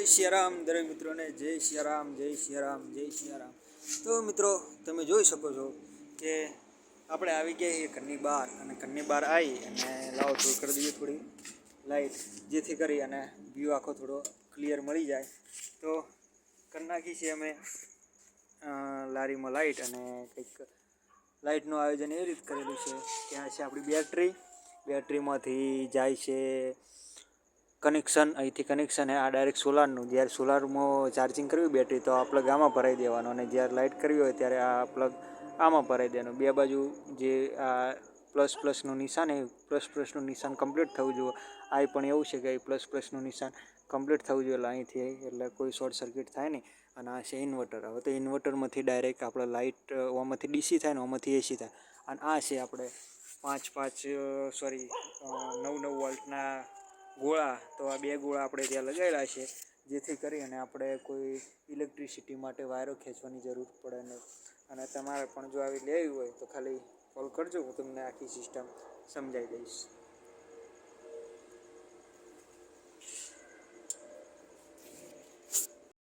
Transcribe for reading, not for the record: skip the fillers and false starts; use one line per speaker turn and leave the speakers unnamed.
સિયારામ દરેક મિત્રોને જય સિયારામ જય સિયારામ જય સિયારામ. તો મિત્રો તમે જોઈ શકો છો કે આપણે આવી ગયા છીએ ઘરની બહાર, અને ઘરની બહાર આવી અને લાવો થોડું કરી દઈએ થોડી લાઇટ, જેથી કરી અને વ્યૂ આખો થોડો ક્લિયર મળી જાય. તો કરી નાખી છે અમે લારીમાં લાઇટ, અને કંઈક લાઇટનું આયોજન એવી રીતે કરેલું છે કે આ છે આપણી બેટરીમાંથી જાય છે કનેક્શન, અહીંથી કનેક્શન આ ડાયરેક્ટ સોલારનું. જ્યારે સોલારમાં ચાર્જિંગ કરવી બેટરી તો આ પ્લગ આમાં ભરાઈ દેવાનો, અને જ્યારે લાઇટ કરવી હોય ત્યારે આ પ્લગ આમાં ભરાઈ દેવાનું. બે બાજુ જે આ પ્લસનું નિશાન, એ પ્લસનું નિશાન કમ્પ્લીટ થવું જોઈએ. આ પણ એવું છે કે પ્લસનું નિશાન કમ્પ્લીટ થવું જોઈએ, એટલે અહીંથી એટલે કોઈ શોર્ટ સર્કિટ થાય નહીં. અને આ છે ઇન્વર્ટર. હવે તો ઇન્વર્ટરમાંથી ડાયરેક્ટ આપણે લાઇટ ઓમાંથી ડીસી થાય ને ઓમાંથી એસી થાય. અને આ છે આપણે 9 વોલ્ટના ગોળા. તો આ બે ગોળા આપણે ત્યાં લગાવેલા છે, જેથી કરી અને આપણે કોઈ ઇલેક્ટ્રિસિટી માટે વાયરો ખેંચવાની જરૂર પડે નહીં. અને તમારે પણ જો આવી લેવી હોય તો ખાલી કોલ કરજો, હું તમને આખી સિસ્ટમ સમજાવી દઈશ.